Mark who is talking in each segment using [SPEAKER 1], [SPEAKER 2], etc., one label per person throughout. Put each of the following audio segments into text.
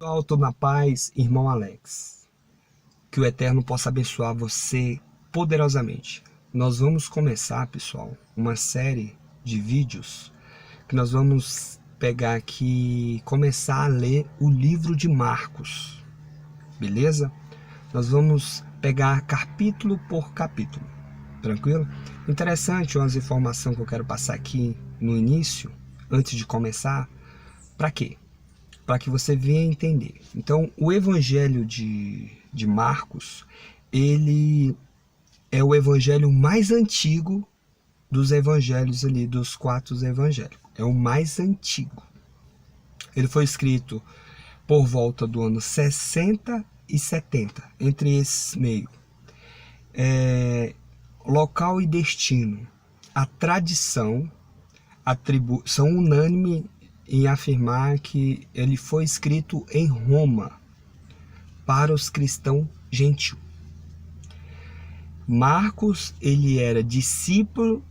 [SPEAKER 1] Pessoal, tô na paz, irmão Alex. Que o Eterno possa abençoar você poderosamente. Nós vamos começar, pessoal, uma série de vídeos que nós vamos pegar aqui e começar a ler o livro de Marcos, beleza? Nós vamos pegar capítulo por capítulo, tranquilo? Interessante umas informações que eu quero passar aqui no início, antes de começar. Para quê? Para que você venha entender. Então, o Evangelho de Marcos, ele é o evangelho mais antigo dos evangelhos ali, dos 4 evangelhos. É o mais antigo. Ele foi escrito por volta do ano 60 e 70, entre esses meio. Local e destino. A tradição são unânimes em afirmar que ele foi escrito em Roma para os cristãos gentios. Marcos, ele era discípulo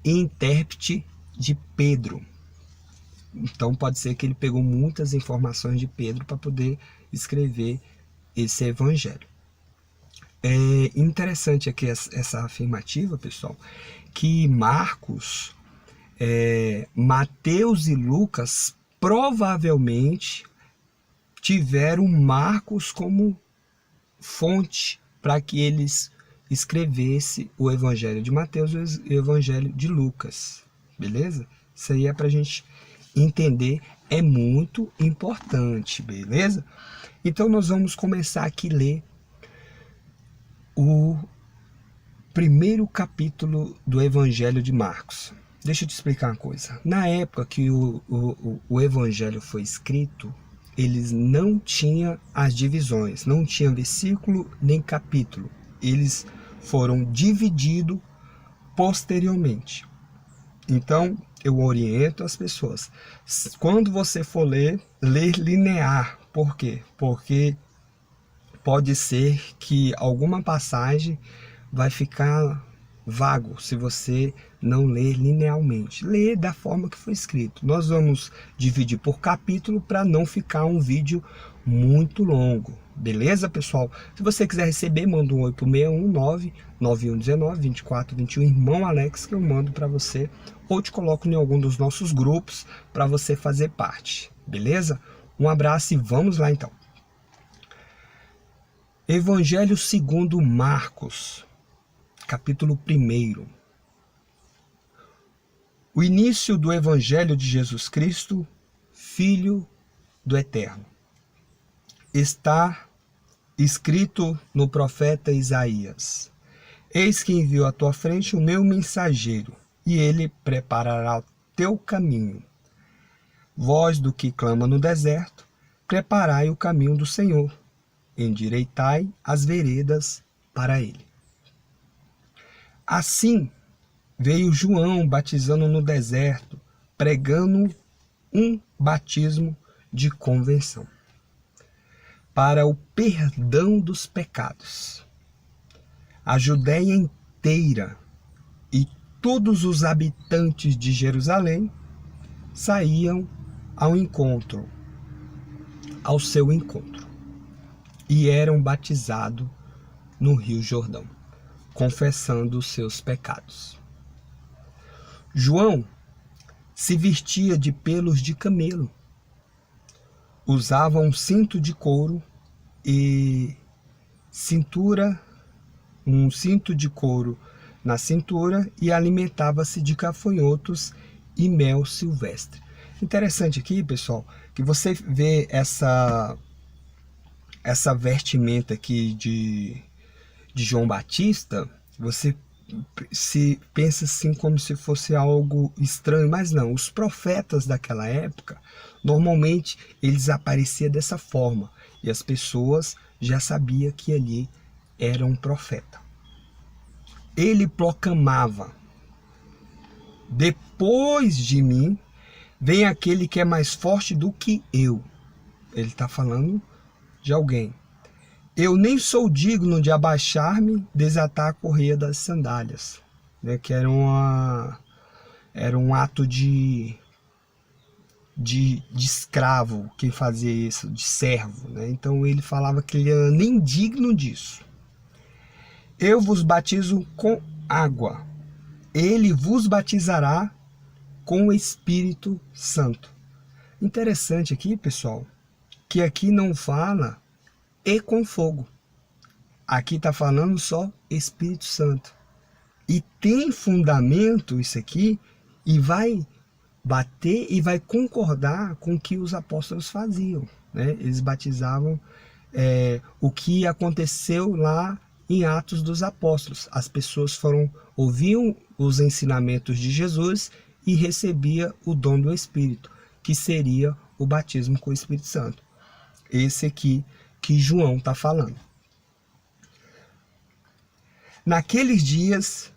[SPEAKER 1] e intérprete de Pedro. Então pode ser que ele pegou muitas informações de Pedro para poder escrever esse evangelho. É interessante aqui essa afirmativa, pessoal, que Marcos, Mateus e Lucas provavelmente tiveram Marcos como fonte para que eles escrevessem o Evangelho de Mateus e o Evangelho de Lucas, beleza? Isso aí é para a gente entender, é muito importante, beleza? Então nós vamos começar aqui a ler o primeiro capítulo do Evangelho de Marcos. Deixa eu te explicar uma coisa. Na época que o Evangelho foi escrito, eles não tinham as divisões, não tinha versículo nem capítulo. Eles foram divididos posteriormente. Então, eu oriento as pessoas. Quando você for ler linear. Por quê? Porque pode ser que alguma passagem vai ficar vago se você não ler linearmente. Ler da forma que foi escrito. Nós vamos dividir por capítulo para não ficar um vídeo muito longo. Beleza, pessoal? Se você quiser receber, manda um oi pro 619-9119-2421, irmão Alex, que eu mando para você, ou te coloco em algum dos nossos grupos para você fazer parte. Beleza? Um abraço e vamos lá então. Evangelho segundo Marcos, capítulo 1. O início do Evangelho de Jesus Cristo, Filho do Eterno. Está escrito no profeta Isaías: Eis que envio à tua frente o meu mensageiro, e ele preparará o teu caminho. Voz do que clama no deserto, preparai o caminho do Senhor, endireitai as veredas para ele. Assim veio João batizando no deserto, pregando um batismo de conversão para o perdão dos pecados. A Judéia inteira e todos os habitantes de Jerusalém saíam ao seu encontro, e eram batizados no Rio Jordão, confessando os seus pecados. João se vestia de pelos de camelo, usava um cinto de couro e um cinto de couro na cintura, e alimentava-se de gafanhotos e mel silvestre. Interessante aqui, pessoal, que você vê essa vestimenta aqui de João Batista, você se pensa assim como se fosse algo estranho, mas não. Os profetas daquela época, normalmente eles apareciam dessa forma, e as pessoas já sabiam que ali era um profeta. Ele proclamava: depois de mim vem aquele que é mais forte do que eu. Ele está falando de alguém. Eu nem sou digno de abaixar-me, desatar a correia das sandálias, né? Que era um ato de de escravo, quem fazia isso, de servo, né? Então ele falava que ele era nem digno disso. Eu vos batizo com água, ele vos batizará com o Espírito Santo. Interessante aqui, pessoal, que aqui não fala e com fogo. Aqui está falando só Espírito Santo. E tem fundamento isso aqui, e vai bater e vai concordar com o que os apóstolos faziam, né? Eles batizavam o que aconteceu lá em Atos dos Apóstolos. As pessoas ouviam os ensinamentos de Jesus e recebia o dom do Espírito, que seria o batismo com o Espírito Santo. Esse aqui que João está falando. Naqueles dias,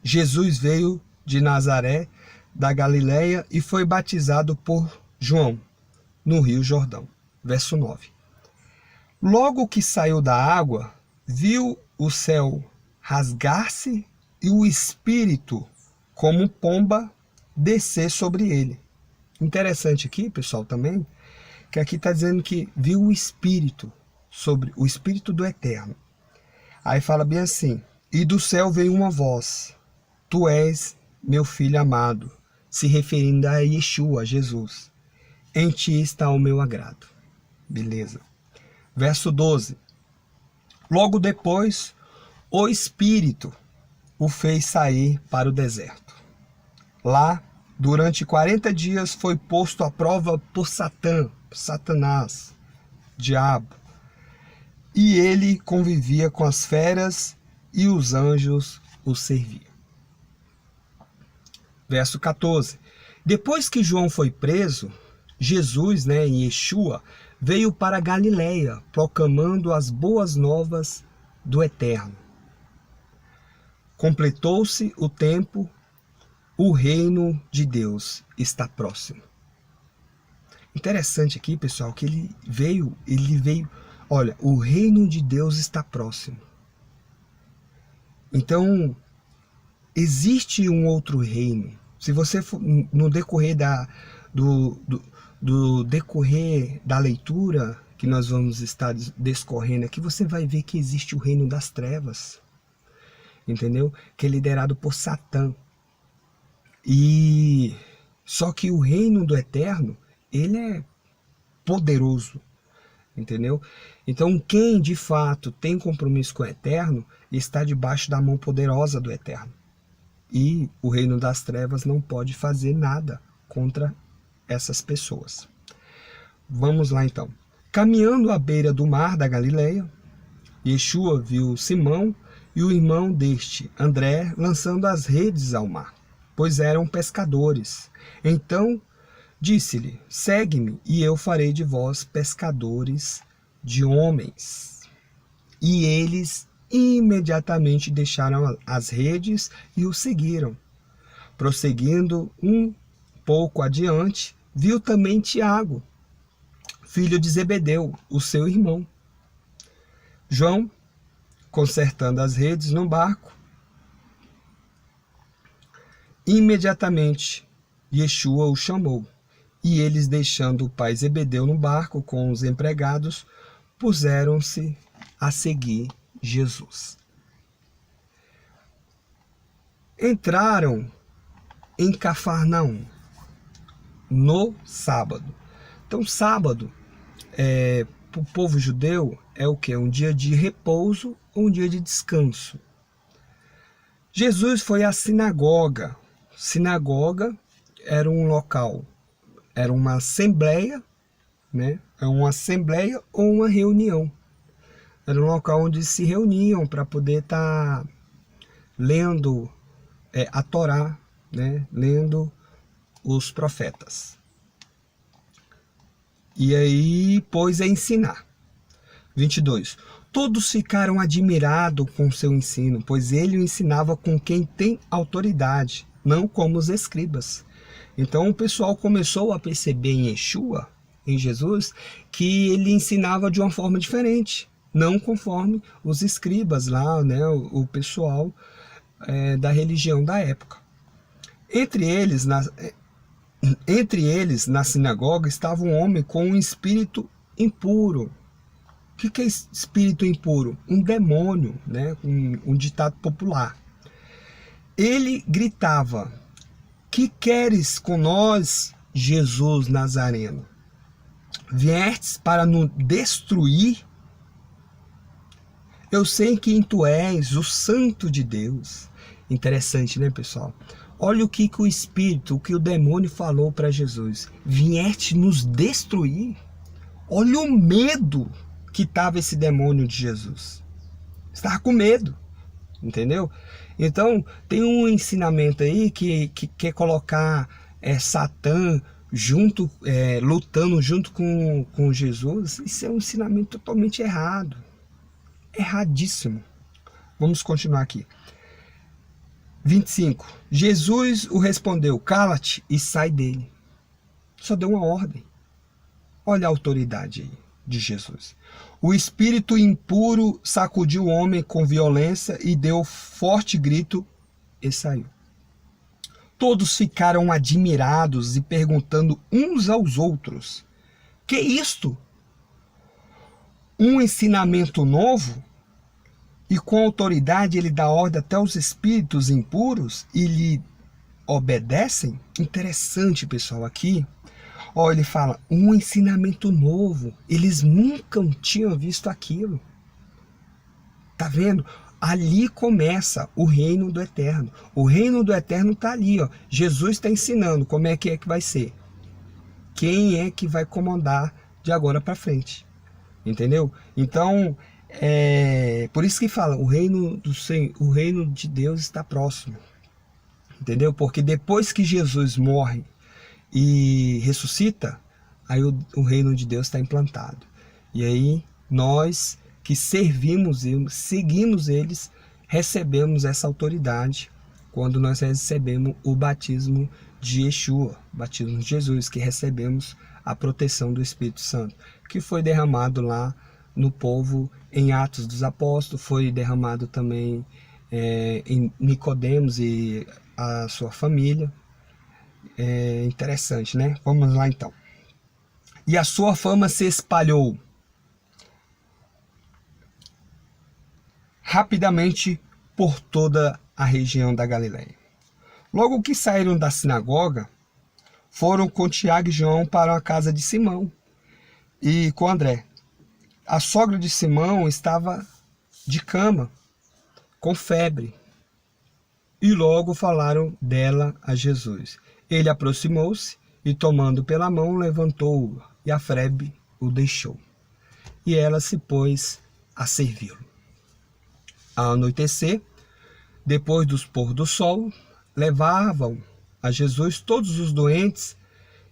[SPEAKER 1] Jesus veio de Nazaré, da Galileia, e foi batizado por João, no Rio Jordão. Verso 9. Logo que saiu da água, viu o céu rasgar-se e o Espírito, como pomba, descer sobre ele. Interessante aqui, pessoal, também, que aqui está dizendo que viu o Espírito, sobre o Espírito do Eterno. Aí fala bem assim: e do céu veio uma voz, tu és meu filho amado, se referindo a Yeshua, a Jesus. Em ti está o meu agrado. Beleza. Verso 12. Logo depois, o Espírito o fez sair para o deserto. Lá, durante 40 dias, foi posto à prova por Satanás, diabo. E ele convivia com as feras e os anjos o serviam. Verso 14. Depois que João foi preso, Jesus, em Yeshua, veio para Galileia, proclamando as boas novas do Eterno. Completou-se o tempo, o reino de Deus está próximo. Interessante aqui, pessoal, que ele veio, olha, o reino de Deus está próximo. Então, existe um outro reino. Se você for no decorrer do decorrer da leitura que nós vamos estar discorrendo aqui, você vai ver que existe o reino das trevas, entendeu? Que é liderado por Satã. E só que o reino do Eterno, ele é poderoso, entendeu? Então, quem de fato tem compromisso com o Eterno está debaixo da mão poderosa do Eterno. E o reino das trevas não pode fazer nada contra essas pessoas. Vamos lá então. Caminhando à beira do mar da Galileia, Yeshua viu Simão e o irmão deste, André, lançando as redes ao mar, pois eram pescadores. Então disse-lhe: segue-me, e eu farei de vós pescadores de homens. E eles imediatamente deixaram as redes e o seguiram. Prosseguindo um pouco adiante, viu também Tiago, filho de Zebedeu, o seu irmão. João, consertando as redes no barco. Imediatamente, Yeshua o chamou, e eles, deixando o pai Zebedeu no barco com os empregados, puseram-se a seguir Jesus. Entraram em Cafarnaum no sábado. Então, sábado, para o povo judeu, é o quê? Um dia de repouso ou um dia de descanso. Jesus foi à sinagoga. Sinagoga era um local, era uma assembleia, né? Uma assembleia ou uma reunião. Era um local onde se reuniam para poder estar lendo a Torá, né? Lendo os profetas. E aí, pôs a ensinar. 22. Todos ficaram admirados com seu ensino, pois ele o ensinava com quem tem autoridade, não como os escribas. Então o pessoal começou a perceber em Yeshua, em Jesus, que ele ensinava de uma forma diferente, não conforme os escribas lá, né, o pessoal da religião da época. Entre eles Entre eles, na sinagoga, estava um homem com um espírito impuro. O que é espírito impuro? Um demônio, né? Um ditado popular. Ele gritava: que queres com nós, Jesus Nazareno? Viestes para nos destruir? Eu sei que tu és o Santo de Deus. Interessante, né, pessoal? Olha o que o Espírito, o que o demônio falou para Jesus. Vieste nos destruir? Olha o medo que estava esse demônio de Jesus. Estava com medo, entendeu? Então, tem um ensinamento aí que quer colocar Satã junto, lutando junto com Jesus. Isso é um ensinamento totalmente errado. Erradíssimo. Vamos continuar aqui. 25. Jesus o respondeu: cala-te e sai dele. Só deu uma ordem. Olha a autoridade aí de Jesus. O espírito impuro sacudiu o homem com violência e deu forte grito e saiu. Todos ficaram admirados e perguntando uns aos outros: que é isto? Um ensinamento novo? E com autoridade ele dá ordem até aos espíritos impuros e lhe obedecem? Interessante, pessoal, aqui. Ó, ele fala, um ensinamento novo. Eles nunca tinham visto aquilo. Tá vendo? Ali começa o reino do eterno. O reino do eterno tá ali, ó. Jesus está ensinando como é que vai ser. Quem é que vai comandar de agora para frente. Entendeu? Então, por isso que fala, o reino de Deus está próximo. Entendeu? Porque depois que Jesus morre e ressuscita, aí o reino de Deus está implantado. E aí nós que servimos e seguimos eles, recebemos essa autoridade quando nós recebemos o batismo de Yeshua, batismo de Jesus, que recebemos a proteção do Espírito Santo, que foi derramado lá no povo em Atos dos Apóstolos, foi derramado também em Nicodemos e a sua família. Interessante, né? Vamos lá então. E a sua fama se espalhou rapidamente por toda a região da Galileia. Logo que saíram da sinagoga, foram com Tiago e João para a casa de Simão e com André. A sogra de Simão estava de cama, com febre, e logo falaram dela a Jesus. Ele aproximou-se e, tomando pela mão, levantou-o, e a febre o deixou. E ela se pôs a servi-lo. Ao anoitecer, depois do pôr do sol, levavam a Jesus todos os doentes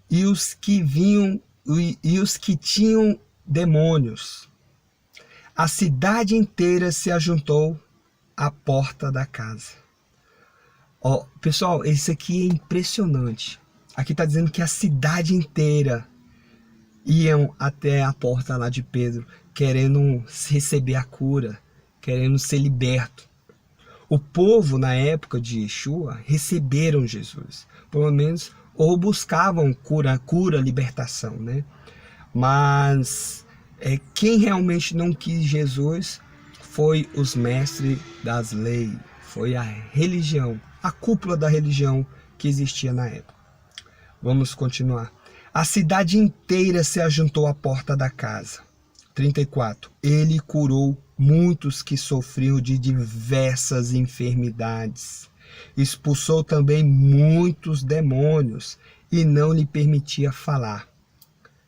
[SPEAKER 1] e os que tinham demônios. A cidade inteira se ajuntou à porta da casa. Ó, pessoal, isso aqui é impressionante. Aqui está dizendo que a cidade inteira iam até a porta lá de Pedro, querendo receber a cura, querendo ser liberto. O povo, na época de Yeshua, receberam Jesus. Pelo menos, ou buscavam cura, libertação, né? Mas quem realmente não quis Jesus foi os mestres das leis, foi a religião, a cúpula da religião que existia na época. Vamos continuar. A cidade inteira se ajuntou à porta da casa. 34. Ele curou muitos que sofriam de diversas enfermidades. Expulsou também muitos demônios e não lhe permitia falar.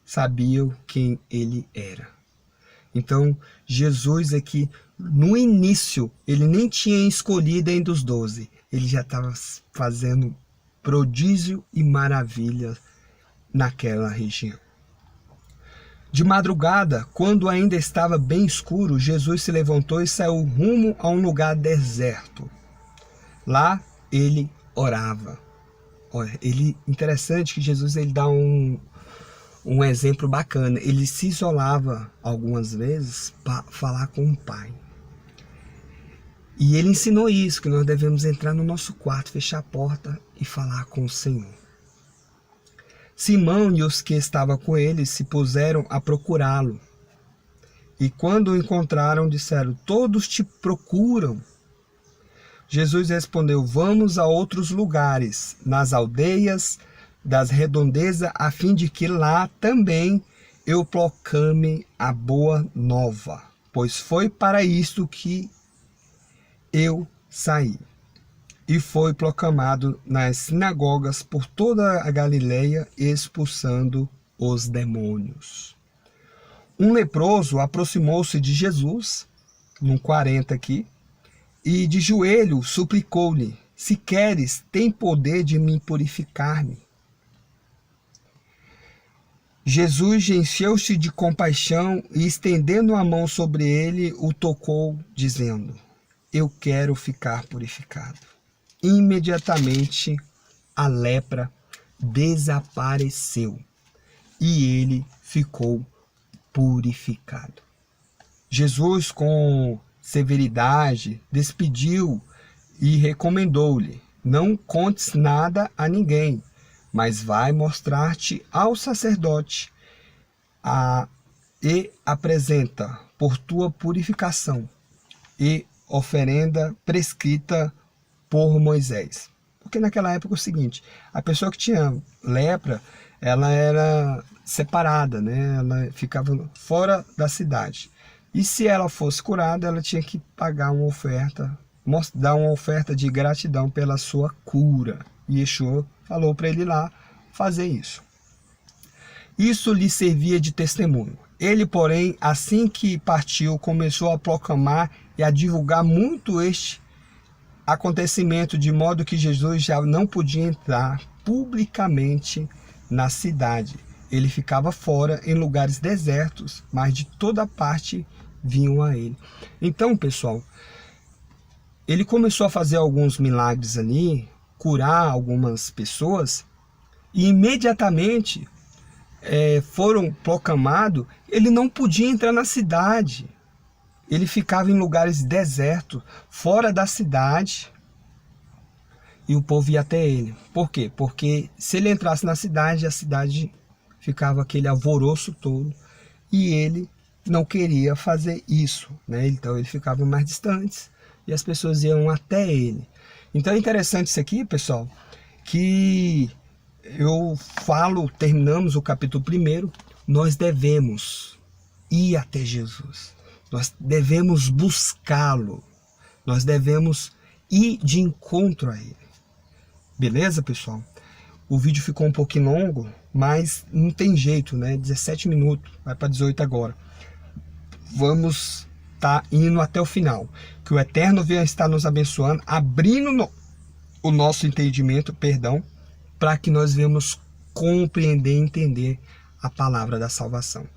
[SPEAKER 1] Sabiam quem ele era. Então, Jesus aqui, no início, ele nem tinha escolhido ainda os 12. Ele já estava fazendo prodígio e maravilha naquela região. De madrugada, quando ainda estava bem escuro, Jesus se levantou e saiu rumo a um lugar deserto. Lá ele orava. Olha, interessante que Jesus ele dá um exemplo bacana. Ele se isolava algumas vezes para falar com o Pai. E ele ensinou isso, que nós devemos entrar no nosso quarto, fechar a porta e falar com o Senhor. Simão e os que estavam com ele se puseram a procurá-lo. E quando o encontraram, disseram: todos te procuram. Jesus respondeu: vamos a outros lugares, nas aldeias das redondezas, a fim de que lá também eu proclame a boa nova, pois foi para isto que eu saí. E foi proclamado nas sinagogas por toda a Galileia, expulsando os demônios. Um leproso aproximou-se de Jesus, no 40 aqui, e de joelho suplicou-lhe: se queres, tem poder de me purificar-me. Jesus encheu-se de compaixão e, estendendo a mão sobre ele, o tocou, dizendo: eu quero ficar purificado. Imediatamente a lepra desapareceu e ele ficou purificado. Jesus, com severidade, despediu e recomendou-lhe: não contes nada a ninguém, mas vai mostrar-te ao sacerdote e apresenta por tua purificação e oferenda prescrita por Moisés. Porque naquela época é o seguinte: a pessoa que tinha lepra, ela era separada, né? Ela ficava fora da cidade. E se ela fosse curada, ela tinha que pagar uma oferta, dar uma oferta de gratidão pela sua cura. E Yeshua falou para ele lá fazer isso. Isso lhe servia de testemunho. Ele, porém, assim que partiu, começou a proclamar e a divulgar muito este acontecimento, de modo que Jesus já não podia entrar publicamente na cidade. Ele ficava fora, em lugares desertos, mas de toda parte vinham a ele. Então, pessoal, ele começou a fazer alguns milagres ali, curar algumas pessoas, e imediatamente foram proclamados, ele não podia entrar na cidade. Ele ficava em lugares desertos, fora da cidade, e o povo ia até ele. Por quê? Porque se ele entrasse na cidade, a cidade ficava aquele alvoroço todo, e ele não queria fazer isso, né? Então ele ficava mais distante, e as pessoas iam até ele. Então é interessante isso aqui, pessoal, que eu falo, terminamos o capítulo 1, nós devemos ir até Jesus. Nós devemos buscá-lo. Nós devemos ir de encontro a ele. Beleza, pessoal? O vídeo ficou um pouquinho longo, mas não tem jeito, né? 17 minutos, vai para 18 agora. Vamos estar indo até o final. Que o Eterno venha estar nos abençoando, abrindo o nosso entendimento, para que nós venhamos compreender e entender a palavra da salvação.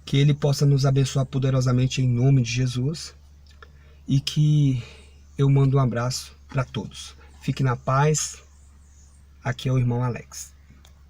[SPEAKER 1] Que Ele possa nos abençoar poderosamente em nome de Jesus. E que eu mando um abraço para todos. Fique na paz. Aqui é o irmão Alex.